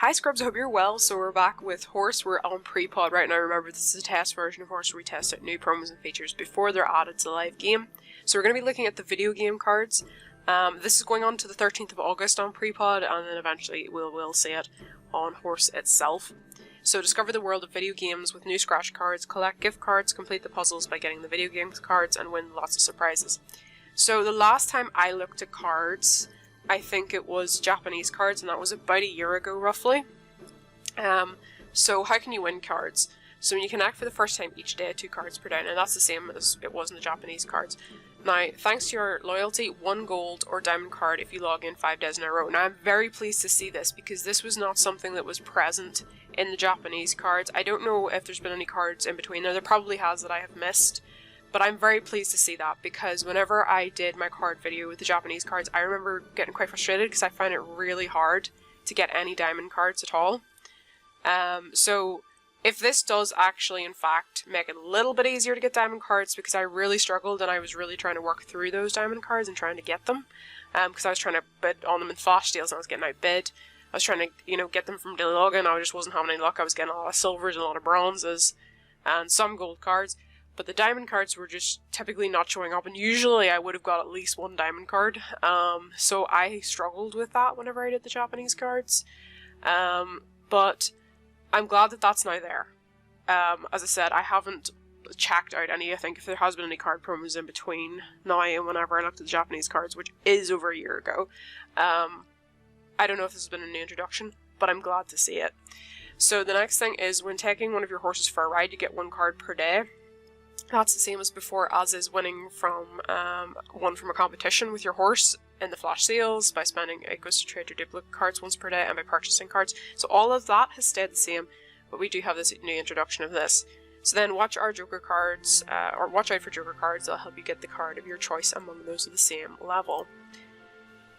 Hi Scrubs, I hope you're well. So we're back with Horse. We're on Prepod right now. Remember, this is a test version of Horse where we test out new promos and features before they're added to the live game. So we're going to be looking at the video game cards. This is going on to the 13th of August on Prepod, and then eventually we'll see it on Horse itself. So discover the world of video games with new scratch cards, collect gift cards, complete the puzzles by getting the video games cards, and win lots of surprises. So the last time I looked at cards, I think it was Japanese cards, and that was about a year ago roughly. So how can you win cards? So when you connect for the first time each day, 2 cards per down, and that's the same as it was in the Japanese cards. Now, thanks to your loyalty, 1 gold or diamond card if you log in 5 days in a row. Now, I'm very pleased to see this because this was not something that was present in the Japanese cards. I don't know if there's been any cards in between there. There probably has that I have missed. But I'm very pleased to see that because whenever I did my card video with the Japanese cards, I remember getting quite frustrated because I found it really hard to get any diamond cards at all. So if this does actually in fact make it a little bit easier to get diamond cards, because I really struggled and I was really trying to work through those diamond cards and trying to get them, because I was trying to bid on them in flash deals and I was getting outbid. I was trying to, get them from daily login. I just wasn't having any luck. I was getting a lot of silvers and a lot of bronzes and some gold cards. But the diamond cards were just typically not showing up, and usually I would have got at least 1 diamond card. So I struggled with that whenever I did the Japanese cards. But I'm glad that that's now there. As I said, I haven't checked out any. I think if there has been any card promos in between now and whenever I looked at the Japanese cards, which is over a year ago. I don't know if this has been a new introduction, but I'm glad to see it. So the next thing is when taking one of your horses for a ride, you get 1 card per day. That's the same as before, as is winning from one from a competition with your horse in the flash sales, by spending equals to trade your duplicate cards once per day, and by purchasing cards. So all of that has stayed the same, but we do have this new introduction of this. So then watch our Joker cards, or watch out for Joker cards. They'll help you get the card of your choice among those of the same level.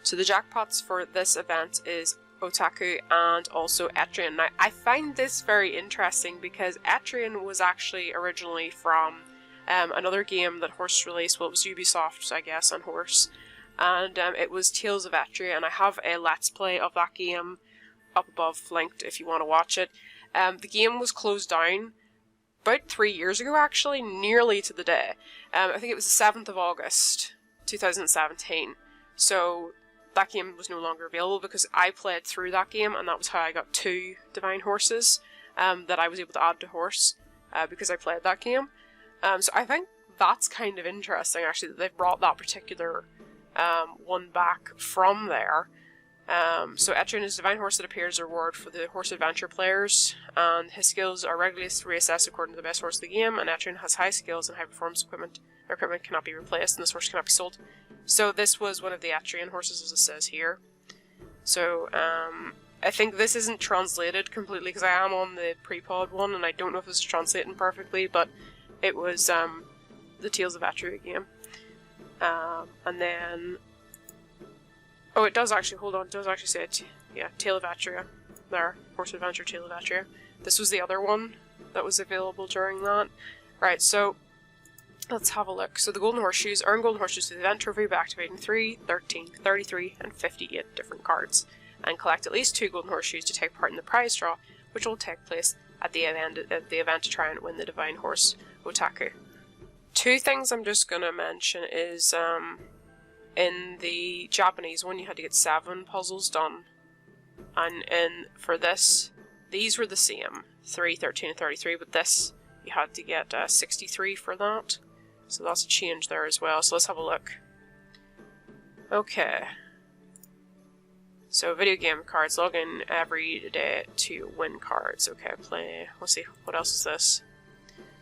So the jackpots for this event is Otaku and also Atrium. Now, I find this very interesting because Atrium was actually originally from another game that Horse released. Well, it was Ubisoft, I guess, on Horse. And it was Tales of Atrium, and I have a Let's Play of that game up above linked if you want to watch it. The game was closed down about 3 years ago, actually, nearly to the day. I think it was the 7th of August 2017. So that game was no longer available because I played through that game, and that was how I got 2 divine horses that I was able to add to Horse because I played that game. So I think that's kind of interesting, actually, that they've brought that particular one back from there. So Etchant is a divine horse that appears as a reward for the horse adventure players, and his skills are regularly reassessed according to the best horse of the game, and Etchant has high skills and high performance equipment. Their equipment cannot be replaced, and this horse cannot be sold. So this was one of the Atrium horses, as it says here. So I think this isn't translated completely because I am on the Prepod one, and I don't know if it's translating perfectly, but it was the Tales of Atrium game. And then... oh, it does actually, hold on, it does actually say it. Yeah, Tale of Atrium. There, Horse Adventure Tale of Atrium. This was the other one that was available during that. Right, so let's have a look. So the Golden Horseshoes, earn Golden Horseshoes to the event trophy by activating 3, 13, 33, and 58 different cards. And collect at least 2 Golden Horseshoes to take part in the prize draw, which will take place at the event to try and win the Divine Horse Otaku. 2 things I'm just going to mention is, in the Japanese one you had to get 7 puzzles done, and for this, these were the same, 3, 13, and 33, but this, you had to get 63 for that, so that's a change there as well. So let's have a look. Okay. So video game cards, log in every day to win cards. Okay, play, let's see, what else is this?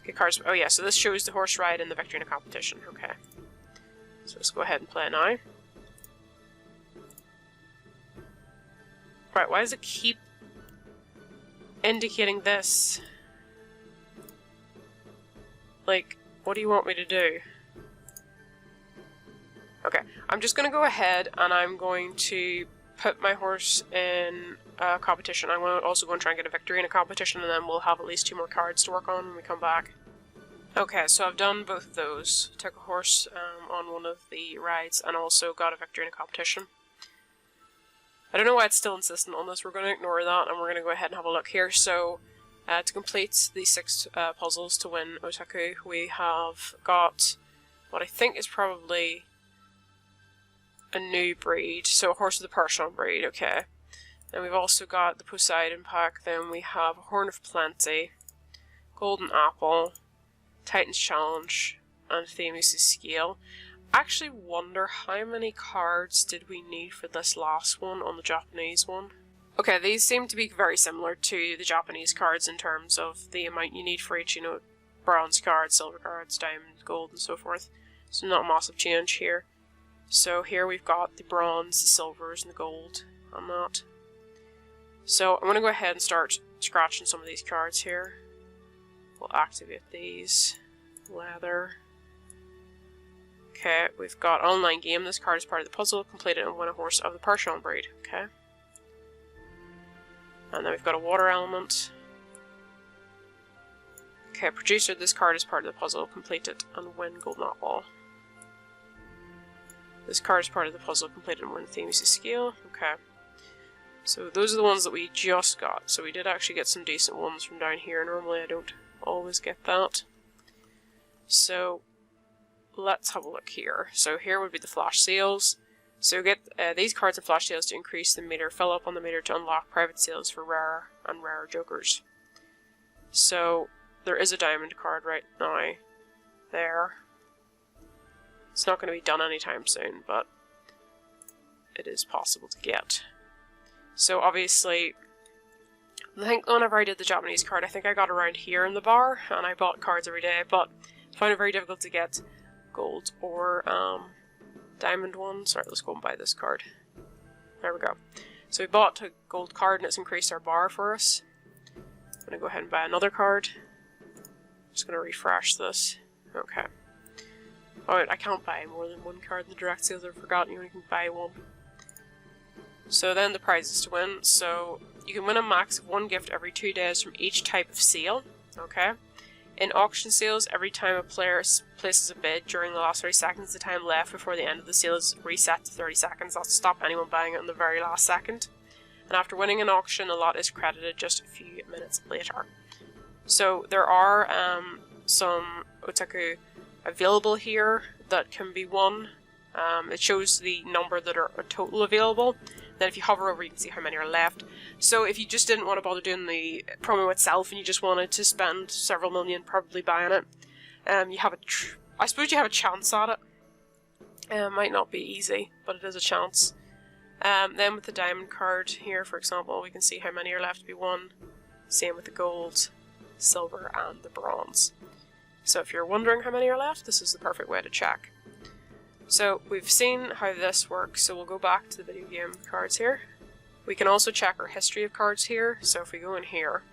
Okay, cards, oh yeah, so this shows the horse ride and the victory in a competition, okay. So let's go ahead and play it now. Right, why does it keep indicating this? Like, what do you want me to do? Okay, I'm just going to go ahead and I'm going to put my horse in a competition. I'm also going to try and get a victory in a competition, and then we'll have at least 2 more cards to work on when we come back. Okay, so I've done both of those. Took a horse on one of the rides and also got a victory in a competition. I don't know why it's still insistent on this. We're going to ignore that, and we're going to go ahead and have a look here. So, to complete the 6 puzzles to win Otaku, we have got what I think is probably a new breed. So, a horse of the Persian breed, okay. Then we've also got the Poseidon pack. Then we have a Horn of Plenty, Golden Apple, Titan's Challenge, and Themis' Scale. I actually wonder how many cards did we need for this last one on the Japanese one. Okay, these seem to be very similar to the Japanese cards in terms of the amount you need for each, you know, bronze cards, silver cards, diamond, gold, and so forth. So not a massive change here. So here we've got the bronze, the silvers, and the gold on that. So I'm going to go ahead and start scratching some of these cards here. We'll activate these. Leather. Okay, we've got online game. This card is part of the puzzle. Complete it and win a horse of the Persian breed. Okay. And then we've got a water element. Okay, producer. This card is part of the puzzle. Complete it and win golden apple. This card is part of the puzzle. Complete it and win Themis' Scale. Okay. So those are the ones that we just got. So we did actually get some decent ones from down here. Normally I don't always get that. So let's have a look here. So here would be the flash sales. So get these cards and flash sales to increase the meter, fill up on the meter to unlock private sales for rare and rarer jokers. So there is a diamond card right now there. It's not going to be done anytime soon, but it is possible to get. So obviously, I think whenever I did the Japanese card, I think I got around here in the bar, and I bought cards every day, but I found it very difficult to get gold or diamond ones. Alright, let's go and buy this card. There we go. So we bought a gold card and it's increased our bar for us. I'm going to go ahead and buy another card. Just going to refresh this. Okay. Alright, I can't buy more than one card in the direct sales. I've forgotten you only can buy one. So then the prizes to win. So you can win a max of 1 gift every 2 days from each type of sale. Okay. In auction sales, every time a player places a bid during the last 30 seconds, the time left before the end of the sale is reset to 30 seconds. That's to stop anyone buying it in the very last second. And after winning an auction, a lot is credited just a few minutes later. So there are some Otaku available here that can be won. It shows the number that are total available. Then if you hover over, you can see how many are left. So if you just didn't want to bother doing the promo itself and you just wanted to spend several million probably buying it, you have I suppose you have a chance at it. It might not be easy, but it is a chance. Then with the diamond card here, for example, we can see how many are left to be won. Same with the gold, silver, and the bronze. So if you're wondering how many are left, this is the perfect way to check. So we've seen how this works, so we'll go back to the video game cards here. We can also check our history of cards here, so if we go in here,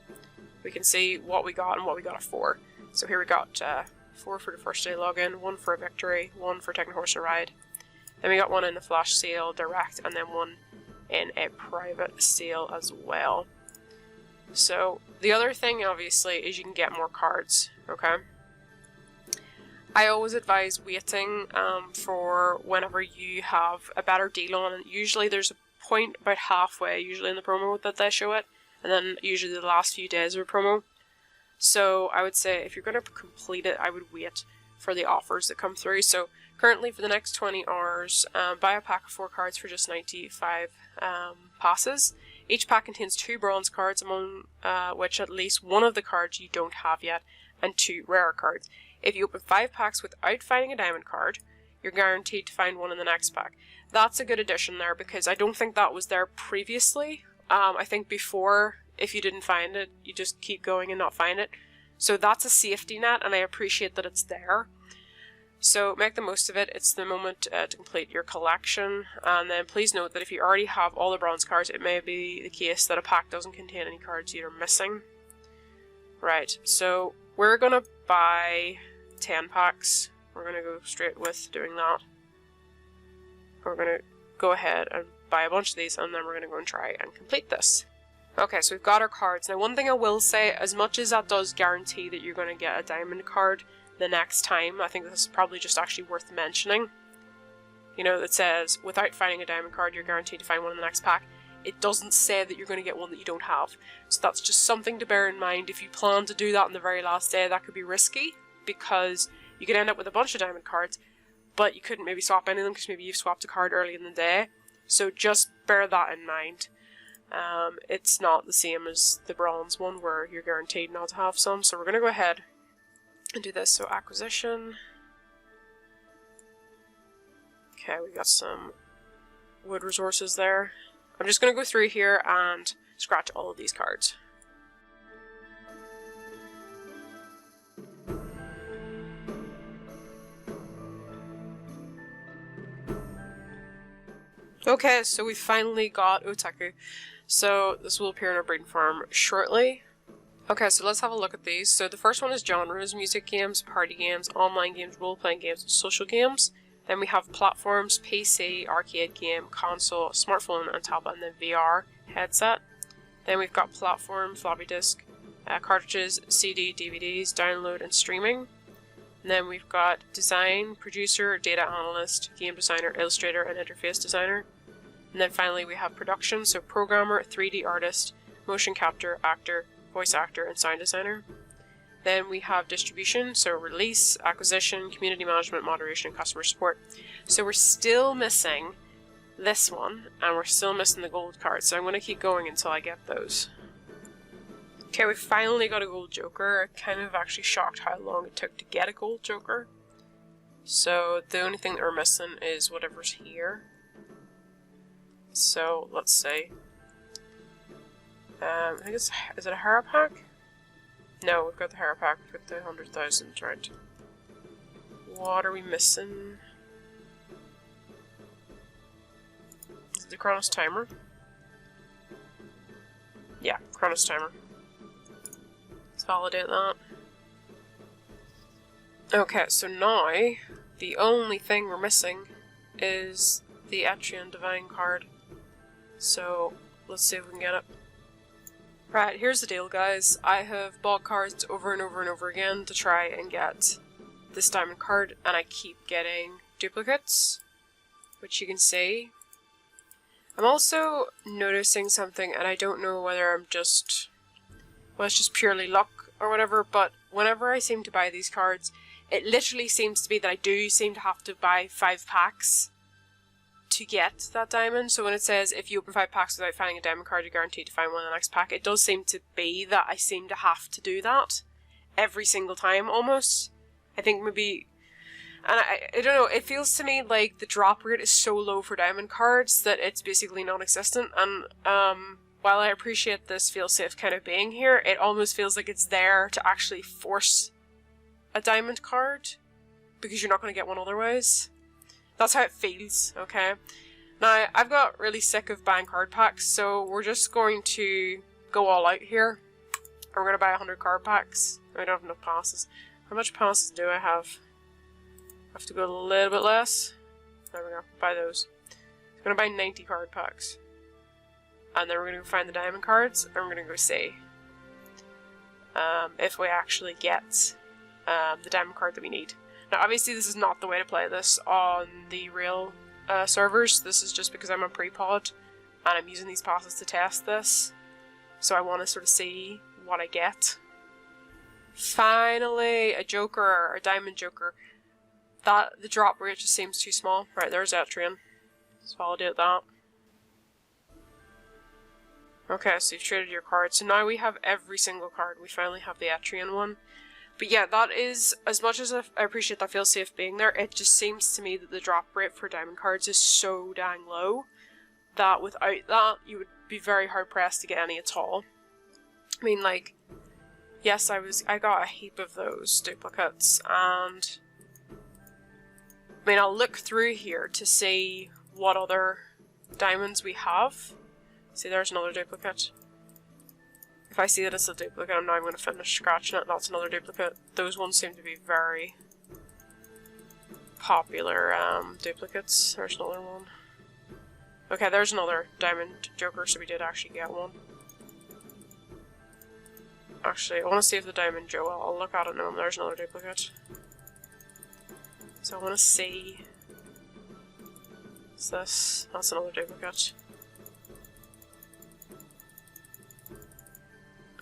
we can see what we got and what we got it for. So here we got 4 for the first day login, 1 for a victory, 1 for taking a horse to ride. Then we got 1 in the flash sale direct, and then 1 in a private sale as well. So the other thing obviously is you can get more cards, okay? I always advise waiting for whenever you have a better deal on it. Usually there's a point about halfway, usually in the promo, that they show it, and then usually the last few days of a promo. So I would say if you're going to complete it, I would wait for the offers that come through. So currently for the next 20 hours, buy a pack of 4 cards for just 95 passes. Each pack contains 2 bronze cards, among which at least 1 of the cards you don't have yet, and 2 rare cards. If you open 5 packs without finding a diamond card, you're guaranteed to find 1 in the next pack. That's a good addition there, because I don't think that was there previously. I think before, if you didn't find it, you just keep going and not find it. So that's a safety net, and I appreciate that it's there. So make the most of it. It's the moment to complete your collection. And then please note that if you already have all the bronze cards, it may be the case that a pack doesn't contain any cards you're missing. Right, so we're going to buy 10 packs. We're going to go straight with doing that. We're going to go ahead and buy a bunch of these, and then we're going to go and try and complete this. Okay, so we've got our cards. Now, one thing I will say, as much as that does guarantee that you're going to get a diamond card the next time, I think this is probably just actually worth mentioning. You know, that says, without finding a diamond card, you're guaranteed to find 1 in the next pack. it doesn't say that you're going to get one that you don't have. So that's just something to bear in mind. If you plan to do that on the very last day, that could be risky, because you could end up with a bunch of diamond cards, but you couldn't maybe swap any of them because maybe you've swapped a card early in the day. So just bear that in mind. It's not the same as the bronze one where you're guaranteed not to have some. So we're going to go ahead and do this. So acquisition. Okay, we got some wood resources there. I'm just going to go through here and scratch all of these cards. Okay, so we finally got Otaku. So this will appear in our breeding farm shortly. Okay, so let's have a look at these. So the first one is genres: music games, party games, online games, role-playing games, and social games. Then we have platforms: PC, arcade game, console, smartphone and tablet, and then VR headset. Then we've got platform, floppy disk, cartridges, CD, DVDs, download and streaming. And then we've got design, producer, data analyst, game designer, illustrator, and interface designer. And then finally we have production, so programmer, 3D artist, motion capture, actor, voice actor, and sound designer. Then we have distribution, so release, acquisition, community management, moderation, and customer support. So we're still missing this one, and we're still missing the gold card, so I'm going to keep going until I get those. Okay, we finally got a gold joker. I'm kind of actually shocked how long it took to get a gold joker. So the only thing that we're missing is whatever's here. So let's see. I think it's, is it a Hera pack? No, we've got the Hera pack with the 100,000, right? What are we missing? Is it the Chronos Timer? Yeah, Chronos Timer. Let's validate that. Okay, so now the only thing we're missing is the Atrium Divine card. So let's see if we can get it. Right, here's the deal, guys. I have bought cards over and over and over again to try and get this diamond card, and I keep getting duplicates, which you can see. I'm also noticing something, and I don't know whether I'm just... well, it's just purely luck or whatever, but whenever I seem to buy these cards, it literally seems to be that I do seem to have to buy 5 packs to get that diamond. So when it says if you open 5 packs without finding a diamond card, you're guaranteed to find one in the next pack, it does seem to be that I seem to have to do that every single time almost. I think maybe, and I don't know, it feels to me like the drop rate is so low for diamond cards that it's basically non-existent, and while I appreciate this feel-safe kind of being here, it almost feels like it's there to actually force a diamond card because you're not going to get one otherwise. That's how it feels, okay? Now, I've got really sick of buying card packs, so we're just going to go all out here. And we're going to buy 100 card packs. I don't have enough passes. How much passes do I have? I have to go a little bit less. There we go. Buy those. I'm going to buy 90 card packs. And then we're going to go find the diamond cards, and we're going to go see if we actually get the diamond card that we need. Now, obviously, this is not the way to play this on the real servers. This is just because I'm a Prepod, and I'm using these passes to test this. So I want to sort of see what I get. Finally, a joker, a diamond joker. The drop rate just seems too small. Right, there's Adrian. Let's validate that. Okay, so you've traded your card. So now we have every single card. We finally have the Atrium one. But yeah, that is, as much as I appreciate that feels safe being there, it just seems to me that the drop rate for diamond cards is so dang low that without that, you would be very hard pressed to get any at all. I mean, like, yes, I got a heap of those duplicates, and I mean, I'll look through here to see what other diamonds we have. See, there's another duplicate. If I see that it's a duplicate, I'm now going to finish scratching it. That's another duplicate. Those ones seem to be very popular duplicates. There's another one. Okay, there's another diamond joker, so we did actually get one. Actually, I want to see if the diamond Joe, I'll look at it now. There's another duplicate. So I want to see... What's this? That's another duplicate.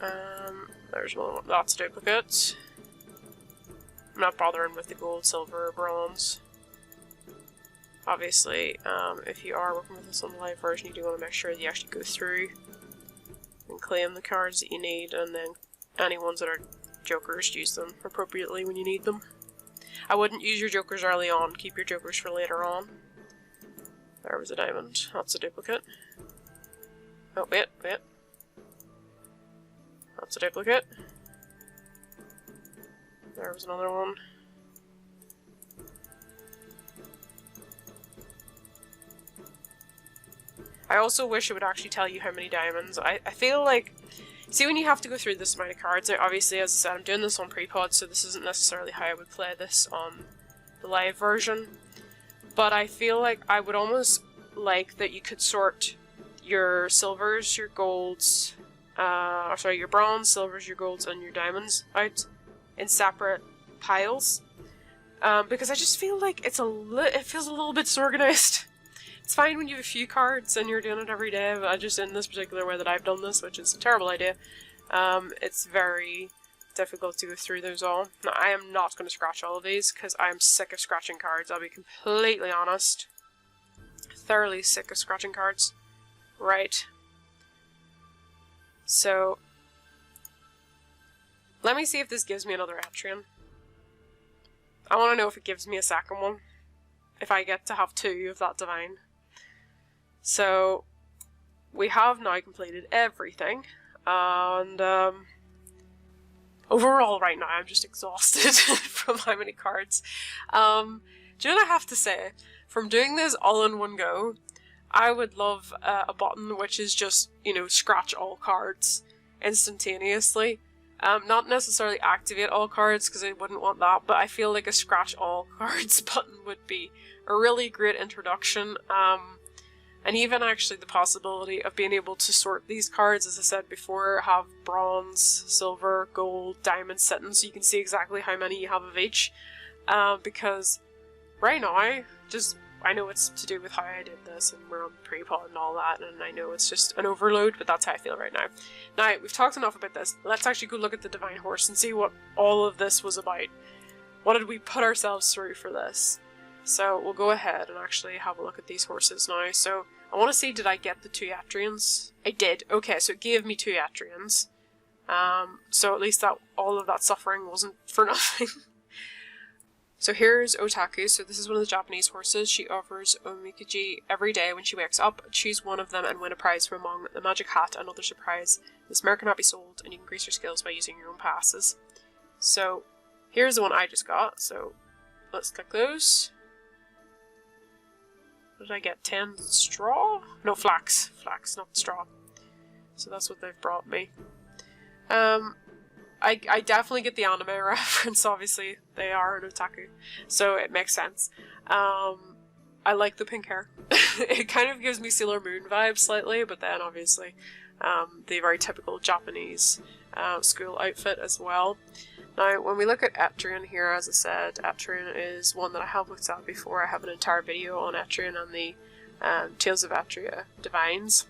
There's another one. That's a duplicate. I'm not bothering with the gold, silver, bronze. Obviously, if you are working with this on the live version, you do want to make sure that you actually go through and claim the cards that you need, and then any ones that are jokers, use them appropriately when you need them. I wouldn't use your jokers early on, keep your jokers for later on. There was a diamond. That's a duplicate. Oh, wait. That's a duplicate. There was another one. I also wish it would actually tell you how many diamonds. I feel like, see, when you have to go through this amount of cards, now obviously, as I said, I'm doing this on Prepod, so this isn't necessarily how I would play this on the live version. But I feel like I would almost like that you could sort your silvers, your golds, your bronze, silvers, your golds, and your diamonds out in separate piles. Because I just feel like it feels a little bit disorganized. It's fine when you have a few cards and you're doing it every day, but just in this particular way that I've done this, which is a terrible idea, it's very difficult to go through those all. Now, I am not going to scratch all of these, because I'm sick of scratching cards, I'll be completely honest. Thoroughly sick of scratching cards. Right. So, let me see if this gives me another Atrium. I want to know if it gives me a second one. If I get to have two of that divine. So, we have now completed everything, and overall right now I'm just exhausted from how many cards. Do you know what I have to say? From doing this all in one go, I would love a button which is just, you know, scratch all cards instantaneously. Not necessarily activate all cards, because I wouldn't want that, but I feel like a scratch all cards button would be a really great introduction. And even actually the possibility of being able to sort these cards, as I said before, have bronze, silver, gold, diamond sitting, so you can see exactly how many you have of each. Because right now, I know it's to do with how I did this, and we're on Prepod and all that, and I know it's just an overload, but that's how I feel right now. Now, we've talked enough about this. Let's actually go look at the Divine Horse and see what all of this was about. What did we put ourselves through for this? So, we'll go ahead and actually have a look at these horses now. So, I want to see, did I get the 2 Atrians? I did. Okay, so it gave me 2 Atrians. So at least that all of that suffering wasn't for nothing. So here's Otaku. So this is one of the Japanese horses. She offers omikuji every day when she wakes up. Choose one of them and win a prize from among the magic hat and other surprise. This mare cannot be sold, and you can increase your skills by using your own passes. So here's the one I just got. So let's click those. What did I get? 10 straw? No, flax. Flax, not straw. So that's what they've brought me. I definitely get the anime reference, obviously. They are an otaku, so it makes sense. I like the pink hair. It kind of gives me Sailor Moon vibes slightly, but then obviously the very typical Japanese school outfit as well. Now, when we look at Adrian here, as I said, Adrian is one that I have looked at before. I have an entire video on Adrian and the Tales of Atria Divines.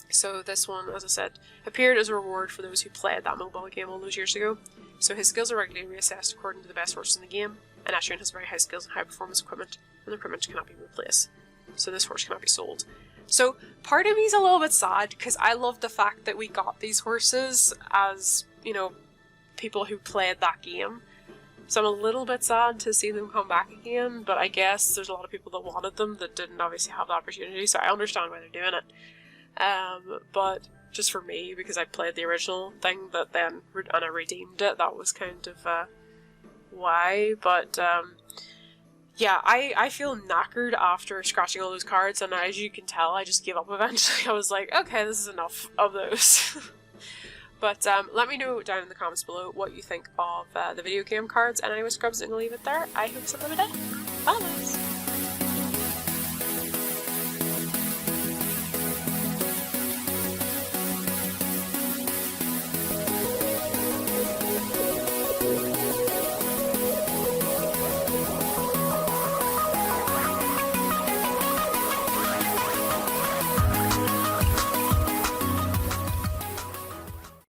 So this one, as I said, appeared as a reward for those who played that mobile game all those years ago. So his skills are regularly reassessed according to the best horse in the game, and Adrian has very high skills and high performance equipment, and the equipment cannot be replaced. So this horse cannot be sold. So part of me is a little bit sad, because I love the fact that we got these horses as, you know, people who played that game. So I'm a little bit sad to see them come back again, but I guess there's a lot of people that wanted them that didn't obviously have the opportunity, so I understand why they're doing it. But just for me, because I played the original thing that then, and I redeemed it, that was kind of why. But yeah, I feel knackered after scratching all those cards, and as you can tell, I just gave up eventually. I was like, okay, this is enough of those. But let me know down in the comments below what you think of the video game cards, and anyway, scrubs, I'm going to leave it there. I hope you have a lovely day. Bye, guys!